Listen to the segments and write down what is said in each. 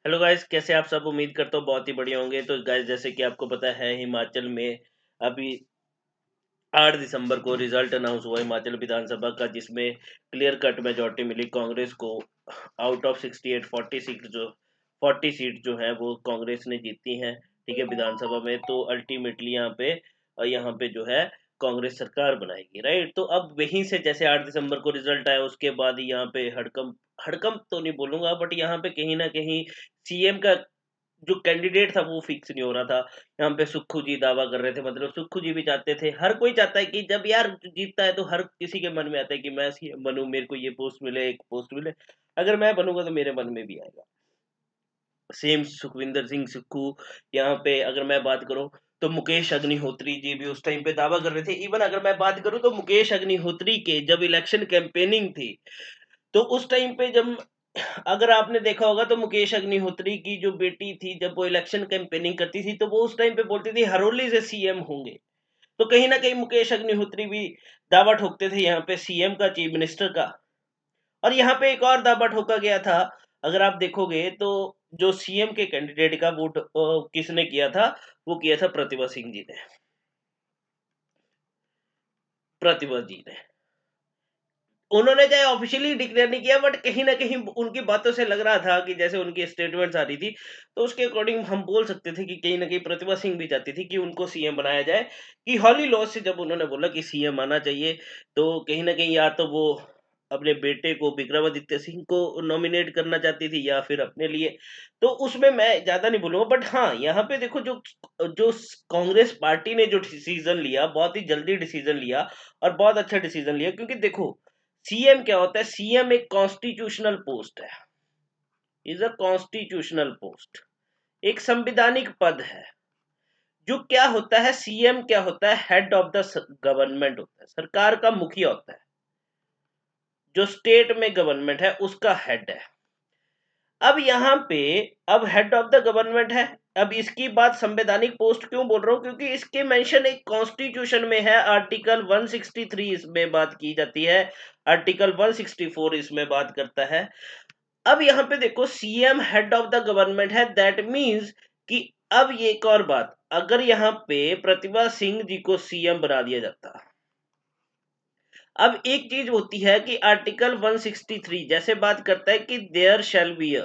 Hello guys, कैसे आप सब। उम्मीद करता हूँ बहुत ही बढ़िया होंगे। तो गाइस, जैसे कि आपको पता है, हिमाचल में अभी 8 दिसंबर को रिजल्ट अनाउंस हुआ हिमाचल विधानसभा का, जिसमें क्लियर कट मेजॉरिटी मिली कांग्रेस को। आउट ऑफ 68 40 सीट जो है वो कांग्रेस ने जीती हैं, ठीक है, विधानसभा में। तो अल्टीमेटली यहाँ पे जो है कांग्रेस सरकार बनाएगी, राइट। तो अब वहीं से जैसे 8 दिसंबर को रिजल्ट आया, उसके बाद ही यहाँ पे हड़कंप हड़कंप तो नहीं बोलूंगा, बट यहाँ पे कहीं ना कहीं सीएम का जो कैंडिडेट था वो फिक्स नहीं हो रहा था। यहाँ पे सुक्खू जी दावा कर रहे थे, मतलब सुक्खू जी भी चाहते थे। हर कोई चाहता है कि जब यार जीतता है तो हर किसी के मन में आता है कि मैं सीएम बनूं, मेरे को ये पोस्ट मिले, एक पोस्ट मिले। अगर मैं बनूंगा तो मेरे मन में भी आएगा। सेम सुखविंदर सिंह सुक्खू। यहाँ पे अगर मैं बात करूं तो मुकेश अग्निहोत्री जी भी उस टाइम पे दावा कर रहे थे। इवन अगर मैं बात करूं तो मुकेश अग्निहोत्री के जब इलेक्शन कैंपेनिंग थी, तो उस टाइम पे जब अगर आपने देखा होगा तो मुकेश अग्निहोत्री की जो बेटी थी, जब वो इलेक्शन कैंपेनिंग करती थी तो वो उस टाइम पे बोलती थी हरोली से सीएम होंगे। तो कहीं ना कहीं मुकेश अग्निहोत्री भी दावा ठोकते थे यहाँ पे सीएम का, चीफ मिनिस्टर का। और यहाँ पे एक और दावा ठोका गया था, अगर आप देखोगे तो जो सीएम के कैंडिडेट का वोट किसने किया था, वो किया था प्रतिभा सिंह जी ने। प्रतिभा जी ने, उन्होंने चाहे ऑफिशियली डिक्लेयर नहीं किया, बट कहीं ना कहीं उनकी बातों से लग रहा था कि जैसे उनकी स्टेटमेंट्स आ रही थी, तो उसके अकॉर्डिंग हम बोल सकते थे कि कहीं ना कहीं प्रतिभा सिंह भी चाहती थी कि उनको सीएम बनाया जाए। कि हॉली लॉज से जब उन्होंने बोला कि सीएम आना चाहिए, तो कहीं ना कहीं या तो वो अपने बेटे को, विक्रमादित्य सिंह को नॉमिनेट करना चाहती थी, या फिर अपने लिए। तो उसमें मैं ज्यादा नहीं बोलूंगा, बट हाँ, यहाँ पे देखो, जो जो कांग्रेस पार्टी ने जो डिसीजन लिया, बहुत ही जल्दी डिसीजन लिया और बहुत अच्छा डिसीजन लिया। क्योंकि देखो, सीएम क्या होता है, सीएम एक कॉन्स्टिट्यूशनल पोस्ट है, इज अ कॉन्स्टिट्यूशनल पोस्ट, एक संवैधानिक पद है। जो क्या होता है, सीएम क्या होता है, हेड ऑफ द गवर्नमेंट होता है, सरकार का मुखिया होता है। जो स्टेट में गवर्नमेंट है उसका हेड है। अब यहाँ पे, अब हेड ऑफ द गवर्नमेंट है। अब इसकी बात संवैधानिक पोस्ट क्यों बोल रहा हूं, क्योंकि इसके मेंशन एक कॉन्स्टिट्यूशन में है, आर्टिकल 163 इसमें बात की जाती है, आर्टिकल 164 इसमें बात करता है। अब यहाँ पे देखो, CM head of the government है, दैट मींस कि अब ये एक और बात, अगर यहाँ पे प्रतिभा सिंह जी को सीएम बना दिया जाता। अब एक चीज होती है कि आर्टिकल 163 जैसे बात करता है कि there shall be a,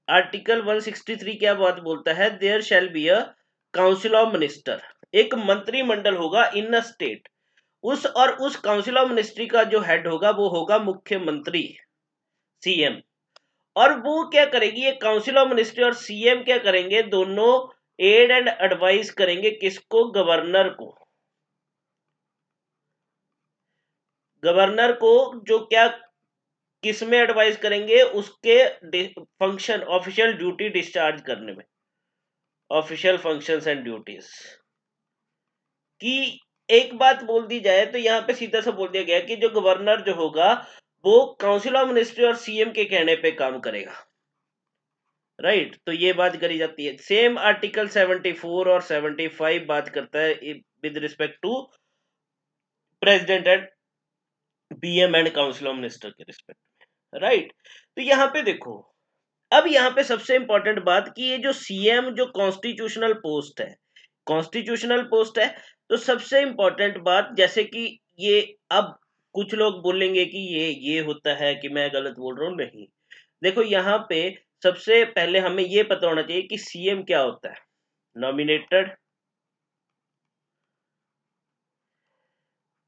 article 163 क्या बात बोलता है, there shall be a council of minister, एक मंत्रिमंडल होगा इन अ स्टेट। उस काउंसिल ऑफ मिनिस्ट्री का जो हेड होगा वो होगा मुख्यमंत्री, सीएम। और वो क्या करेगी, ये काउंसिल ऑफ मिनिस्ट्री और सीएम क्या करेंगे, दोनों एड एंड एडवाइस करेंगे किसको, गवर्नर को। गवर्नर को जो क्या, किस में एडवाइस करेंगे, उसके फंक्शन, ऑफिशियल ड्यूटी डिस्चार्ज करने में, ऑफिशियल फंक्शंस एंड ड्यूटीज की। एक बात बोल दी जाए तो यहाँ पे सीधा सा बोल दिया गया कि जो गवर्नर जो होगा वो काउंसिल ऑफ मिनिस्ट्री और सीएम के कहने पे काम करेगा, राइट। तो ये बात करी जाती है। सेम आर्टिकल 74 और 75 बात करता है with respect to president and PM and council of minister के रिस्पेक्ट में, राइट। तो यहाँ पे देखो, अब यहाँ पे सबसे इंपॉर्टेंट बात कि ये जो सीएम जो कॉन्स्टिट्यूशनल पोस्ट है, कॉन्स्टिट्यूशनल पोस्ट है, तो सबसे इंपॉर्टेंट बात, जैसे कि ये, अब कुछ लोग बोलेंगे कि ये होता है कि मैं गलत बोल रहा हूँ, नहीं। देखो यहाँ पे सबसे पहले हमें ये पता होना चाहिए कि सीएम क्या होता है। नॉमिनेटेड,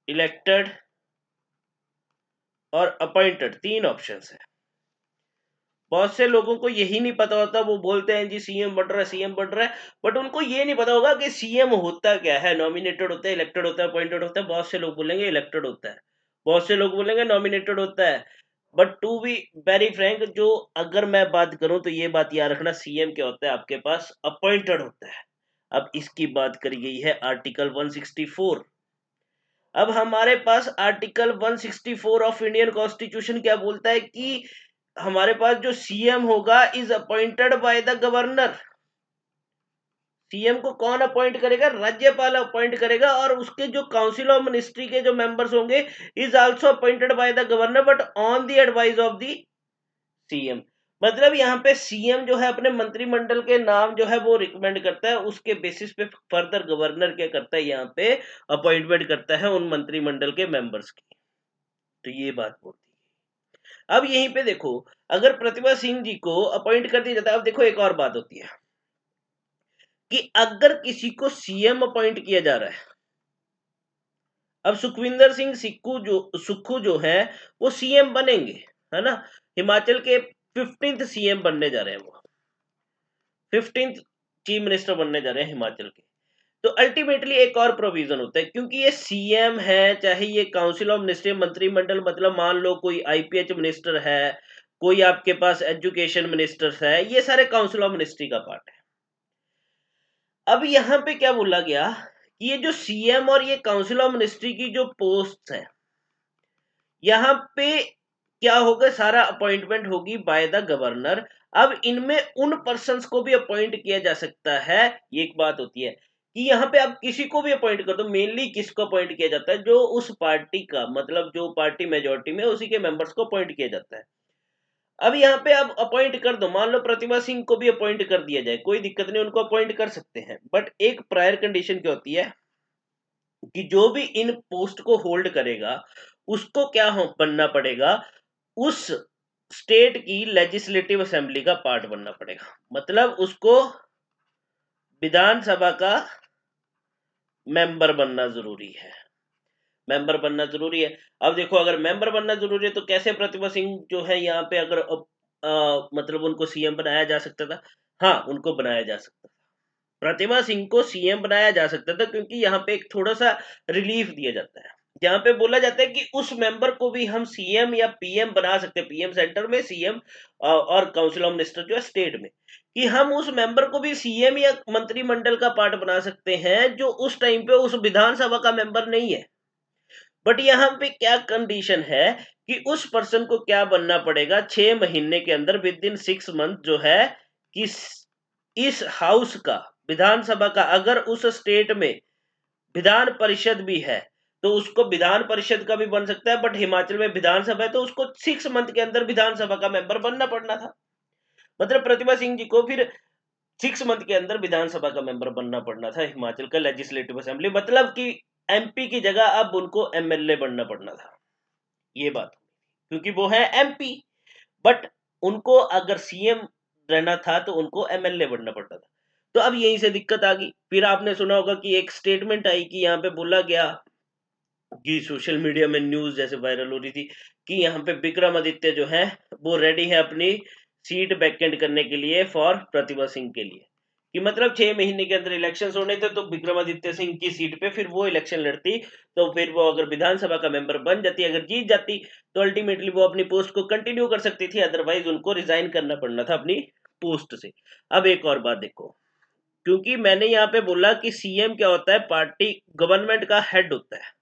इलेक्टेड और अपॉइंटेड, तीन ऑप्शंस है। बहुत से लोगों को यही नहीं पता होता, वो बोलते हैं जी सीएम बन रहा है, सीएम बन रहा है, बट उनको ये नहीं पता होगा कि सीएम होता क्या है। नॉमिनेटेड होता है, इलेक्टेड होता है, अपॉइंटेड होता है। बहुत से लोग बोलेंगे इलेक्टेड होता है, बहुत से लोग बोलेंगे नॉमिनेटेड होता है। But to be very frank, जो अगर मैं बात करूं तो ये बात याद रखना, सीएम क्या होता है आपके पास, अपॉइंटेड होता है। अब इसकी बात करी गई है आर्टिकल 164। अब हमारे पास आर्टिकल 164 ऑफ इंडियन कॉन्स्टिट्यूशन क्या बोलता है कि हमारे पास जो सीएम होगा is appointed by the governor. CM को कौन अपॉइंट करेगा, राज्यपाल अपॉइंट करेगा। और उसके जो काउंसिल ऑफ मिनिस्ट्री के जो मेंबर्स होंगे is also appointed by the governor, but on the advice of the CM. मतलब यहाँ पे सीएम जो है अपने मंत्रिमंडल के नाम जो है वो रिकमेंड करता है, उसके बेसिस पे फर्दर गवर्नर क्या करता है, यहाँ पे अपॉइंटमेंट करता है उन मंत्रिमंडल के मेंबर्स की। तो ये बात होती है। अब यहीं पे देखो, अगर प्रतिभा सिंह जी को अपॉइंट कर दिया जाता है, अब देखो एक और बात होती है कि अगर किसी को सीएम अपॉइंट किया जा रहा है, अब सुखविंदर सिंह सुक्खू जो है वो सीएम बनेंगे, है ना, हिमाचल के 15th सीएम बनने जा रहे हैं, वो 15th चीफ मिनिस्टर बनने जा रहे हैं हिमाचल के। तो अल्टीमेटली एक और प्रोविजन होता है, क्योंकि ये सीएम है, चाहे ये काउंसिल ऑफ मिनिस्ट्री मंत्रिमंडल, मतलब मान लो कोई आईपीएच मिनिस्टर है, कोई आपके पास एजुकेशन मिनिस्टर है, ये सारे काउंसिल ऑफ मिनिस्ट्री का पार्ट है। अब यहाँ पे क्या बोला गया कि ये जो सीएम और ये काउंसिल ऑफ मिनिस्ट्री की जो पोस्ट है, यहाँ पे क्या होगा, सारा अपॉइंटमेंट होगी बाय द गवर्नर। अब इनमें उन पर्सन्स को भी अपॉइंट किया जा सकता है, ये एक बात होती है कि यहाँ पे आप किसी को भी अपॉइंट कर दो, मेनली किसको अपॉइंट किया जाता है, जो उस पार्टी का, मतलब जो पार्टी मेजोरिटी में उसी के मेंबर्स को अपॉइंट किया जाता है। अब यहाँ पे आप अपॉइंट कर दो, मान लो प्रतिभा सिंह को भी अपॉइंट कर दिया जाए, कोई दिक्कत नहीं, उनको अपॉइंट कर सकते हैं, बट एक प्रायर कंडीशन क्या होती है कि जो भी इन पोस्ट को होल्ड करेगा उसको क्या बनना पड़ेगा, उस स्टेट की लेजिस्लेटिव असेंबली का पार्ट बनना पड़ेगा, मतलब उसको विधानसभा का मेंबर बनना जरूरी है, मेंबर बनना जरूरी है। अब देखो, अगर मेंबर बनना जरूरी है तो कैसे प्रतिभा सिंह जो है यहाँ पे अगर मतलब उनको सीएम बनाया जा सकता था, हाँ उनको बनाया जा सकता था, प्रतिभा सिंह को सीएम बनाया जा सकता था, क्योंकि यहाँ पे एक थोड़ा सा रिलीफ दिया जाता है, यहाँ पे बोला जाता है कि उस मेंबर को भी हम सीएम या पीएम बना सकते हैं, पीएम सेंटर में, सीएम और काउंसिल ऑफ मिनिस्टर जो है स्टेट में, कि हम उस मेंबर को भी सीएम या मंत्रिमंडल का पार्ट बना सकते हैं जो उस टाइम पे उस विधानसभा का मेंबर नहीं है। बट यहाँ पे क्या कंडीशन है कि उस पर्सन को क्या बनना पड़ेगा, 6 महीने के अंदर, विद इन 6 मंथ जो है, कि इस हाउस का, विधानसभा का, अगर उस स्टेट में विधान परिषद भी है तो उसको विधान परिषद का भी बन सकता है, बट हिमाचल में विधानसभा है तो उसको 6 मंथ के अंदर विधानसभा का मेंबर बनना पड़ना था। मतलब प्रतिभा सिंह जी को फिर 6 मंथ के अंदर विधानसभा का मेंबर बनना पड़ना था, हिमाचल का लेजिस्लेटिव असेंबली, मतलब कि एमपी की जगह अब उनको एमएलए बनना पड़ना था, ये बात, क्योंकि वो है एमपी, बट उनको अगर सीएम रहना था तो उनको एमएलए बनना पड़ता था। तो अब यहीं से दिक्कत आ गई। फिर आपने सुना होगा कि एक स्टेटमेंट आई कि यहाँ पे बोला गया कि सोशल मीडिया में न्यूज जैसे वायरल हो रही थी कि यहाँ पे विक्रमादित्य जो है वो रेडी है अपनी सीट वैकेंट करने के लिए फॉर प्रतिभा सिंह के लिए, कि मतलब 6 महीने के अंदर इलेक्शन होने थे तो विक्रमादित्य सिंह की सीट पे फिर वो इलेक्शन लड़ती, तो फिर वो अगर विधानसभा का मेंबर बन जाती, अगर जीत जाती, तो अल्टीमेटली वो अपनी पोस्ट को कंटिन्यू कर सकती थी, अदरवाइज उनको रिजाइन करना पड़ना था अपनी पोस्ट से। अब एक और बात देखो, क्योंकि मैंने यहाँ पे बोला कि सीएम क्या होता है, पार्टी गवर्नमेंट का हेड होता है,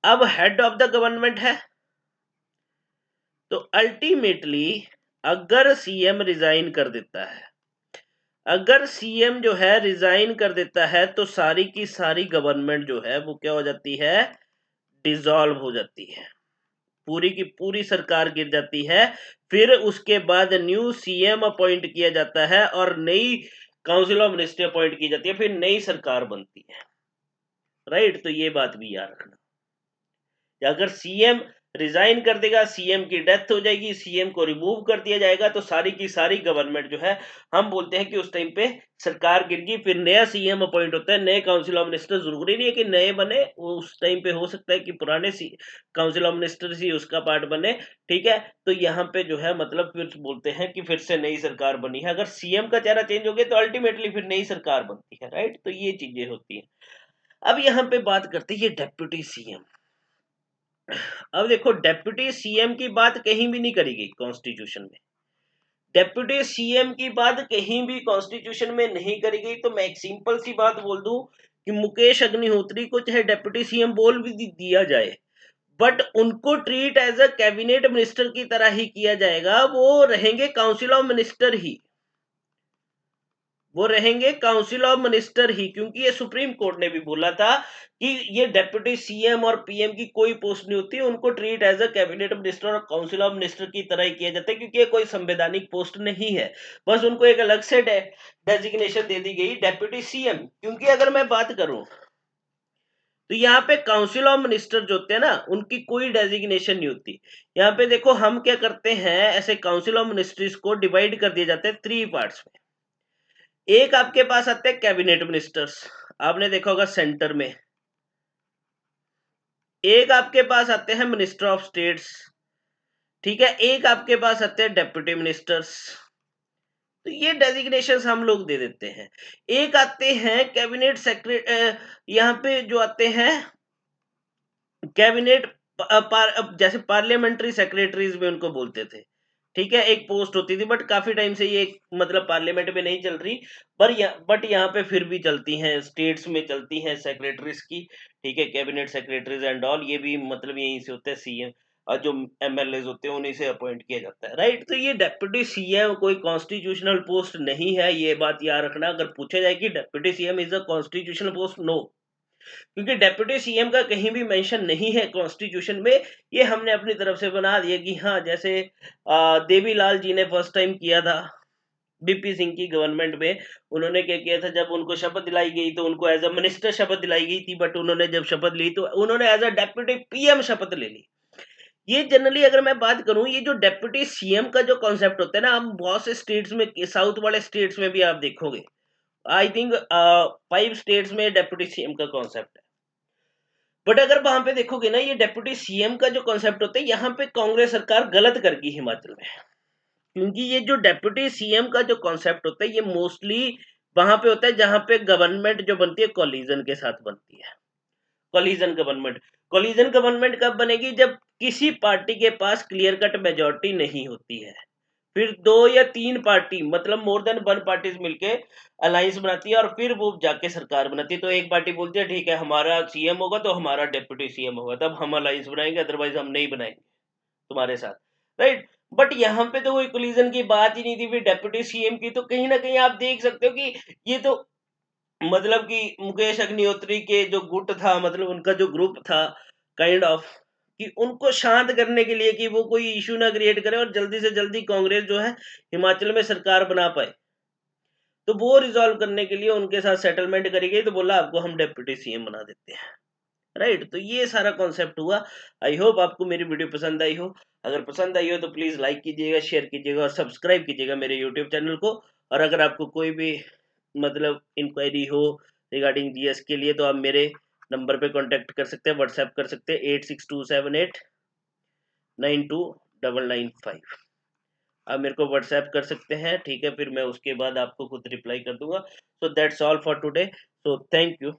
अब हेड ऑफ द गवर्नमेंट है, तो अल्टीमेटली अगर सीएम रिजाइन कर देता है, अगर सीएम जो है रिजाइन कर देता है तो सारी की सारी गवर्नमेंट जो है वो क्या हो जाती है, डिसॉल्व हो जाती है, पूरी की पूरी सरकार गिर जाती है। फिर उसके बाद न्यू सीएम अपॉइंट किया जाता है और नई काउंसिल ऑफ मिनिस्ट्री अपॉइंट की जाती है, फिर नई सरकार बनती है, राइट। तो ये बात भी याद रखना, अगर सीएम रिजाइन कर देगा, सीएम की डेथ हो जाएगी, सीएम को रिमूव कर दिया जाएगा, तो सारी की सारी गवर्नमेंट जो है, हम बोलते हैं कि उस टाइम पे सरकार गिर गई, फिर नया सीएम अपॉइंट होता है, नए काउंसिल ऑफ मिनिस्टर, जरूरी नहीं है कि नए बने, वो उस टाइम पे हो सकता है कि पुराने काउंसिल ऑफ मिनिस्टर ही उसका पार्ट बने, ठीक है। तो यहाँ पे जो है मतलब फिर बोलते हैं कि फिर से नई सरकार बनी है, अगर सीएम का चेहरा चेंज हो गया तो अल्टीमेटली फिर नई सरकार बनती है, राइट। तो ये चीजें होती है। अब यहाँ पे बात करते हैं ये डेप्यूटी सीएम। अब देखो, डेप्यूटी सीएम की बात कहीं भी नहीं करी गई कॉन्स्टिट्यूशन में, डेप्यूटी सीएम की बात कहीं भी कॉन्स्टिट्यूशन में नहीं करी गई। तो मैं एक सिंपल सी बात बोल दूं कि मुकेश अग्निहोत्री को चाहे डेप्यूटी सीएम बोल भी दिया जाए, बट उनको treat as a cabinet minister की तरह ही किया जाएगा, वो रहेंगे काउंसिल ऑफ मिनिस्टर ही, वो रहेंगे काउंसिल ऑफ मिनिस्टर ही, क्योंकि ये सुप्रीम कोर्ट ने भी बोला था कि ये डेप्यूटी सीएम और पीएम की कोई पोस्ट नहीं होती, उनको treat as a cabinet minister और काउंसिल ऑफ मिनिस्टर की तरह ही किया जाता है, क्योंकि ये कोई संवैधानिक पोस्ट नहीं है। बस उनको एक अलग से डेजिग्नेशन दे दी गई डेप्यूटी सीएम। क्योंकि अगर मैं बात करूं तो यहाँ पे काउंसिल ऑफ मिनिस्टर जो होते हैं ना, उनकी कोई डेजिग्नेशन नहीं होती। यहाँ पे देखो हम क्या करते हैं, ऐसे काउंसिल ऑफ मिनिस्ट्रीज को डिवाइड कर दिए जाते हैं 3 पार्ट्स में। एक आपके पास आते हैं कैबिनेट मिनिस्टर्स, आपने देखा होगा सेंटर में। एक आपके पास आते हैं मिनिस्टर ऑफ स्टेट्स, ठीक है। एक आपके पास आते हैं डेप्यूटी मिनिस्टर्स। तो ये डेजिग्नेशंस हम लोग दे देते हैं। एक आते हैं कैबिनेट सेक्रेटरी, यहाँ पे जो आते हैं कैबिनेट जैसे पार्लियामेंट्री सेक्रेटरीज में उनको बोलते थे, ठीक है। एक पोस्ट होती थी, बट काफी टाइम से ये मतलब पार्लियामेंट में नहीं चल रही, बट यहाँ पे फिर भी चलती हैं, स्टेट्स में चलती हैं सेक्रेटरीज की, ठीक है। कैबिनेट सेक्रेटरीज एंड ऑल, ये भी मतलब यहीं से होते हैं सीएम, और जो एमएलए होते हैं उन्हीं से अपॉइंट किया जाता है, राइट। तो ये डेप्यूटी सीएम कोई कॉन्स्टिट्यूशनल पोस्ट नहीं है, ये बात याद रखना। अगर पूछा जाए कि deputy CM is a constitutional post, no, क्योंकि डेप्यूटी सीएम का कहीं भी मेंशन नहीं है कॉन्स्टिट्यूशन में। ये हमने अपनी तरफ से बना दिया कि हाँ, जैसे देवीलाल जी ने फर्स्ट टाइम किया था बीपी सिंह की गवर्नमेंट में। उन्होंने क्या किया था, जब उनको शपथ दिलाई गई तो उनको एज अ मिनिस्टर शपथ दिलाई गई थी, बट उन्होंने जब शपथ ली तो उन्होंने एज अ डेप्यूटी पीएम शपथ ले ली। ये जनरली अगर मैं बात करूं, ये जो डेप्यूटी सीएम का जो कॉन्सेप्ट होता है ना, हम बहुत से स्टेट्स में, साउथ वाले स्टेट्स में भी आप देखोगे, आई थिंक 5 स्टेट्स में डेप्यूटी सीएम का कॉन्सेप्ट है। बट अगर वहां पे देखोगे ना, ये डेप्यूटी सीएम का जो कॉन्सेप्ट होता है, यहाँ पे कांग्रेस सरकार गलत कर गई हिमाचल में। क्योंकि ये जो डेप्यूटी सीएम का जो कॉन्सेप्ट होता है, ये मोस्टली वहां पे होता है जहां पे गवर्नमेंट जो बनती है कोलिजन के साथ बनती है। कोलिजन गवर्नमेंट कब बनेगी, जब किसी पार्टी के पास क्लियर कट मेजोरिटी नहीं होती है, फिर 2 या 3 पार्टी, मतलब मोर देन 1 पार्टीज मिलके अलायंस बनाती है, और फिर वो जाके सरकार बनाती है। तो एक पार्टी बोलती है ठीक है, हमारा सीएम होगा तो हमारा डेप्यूटी सीएम होगा, तब हम अलायंस बनाएंगे, अदरवाइज हम नहीं बनाएंगे तुम्हारे साथ, राइट। बट यहाँ पे तो कोई कोलिजन की बात ही नहीं थी फिर डेप्यूटी सीएम की। तो कहीं ना कहीं आप देख सकते हो कि ये तो मतलब कि मुकेश अग्निहोत्री के जो गुट था, मतलब उनका जो ग्रुप था, काइंड ऑफ, कि उनको शांत करने के लिए कि वो कोई इशू ना क्रिएट करे और जल्दी से जल्दी कांग्रेस जो है हिमाचल में सरकार बना पाए, तो वो रिजॉल्व करने के लिए उनके साथ सेटलमेंट करी गई, तो बोला आपको हम डेप्यूटी सीएम बना देते हैं, राइट। तो ये सारा कॉन्सेप्ट हुआ। आई होप आपको मेरी वीडियो पसंद आई हो। अगर पसंद आई हो तो प्लीज लाइक कीजिएगा, शेयर कीजिएगा और सब्सक्राइब कीजिएगा मेरे यूट्यूब चैनल को। और अगर आपको कोई भी मतलब इंक्वायरी हो रिगार्डिंग जीएस के लिए, तो आप मेरे नंबर पे कांटेक्ट कर सकते हैं, व्हाट्सएप कर सकते हैं 8627892995। आप मेरे को व्हाट्सएप कर सकते हैं, ठीक है। फिर मैं उसके बाद आपको खुद रिप्लाई कर दूंगा। So that's all for today. So thank you.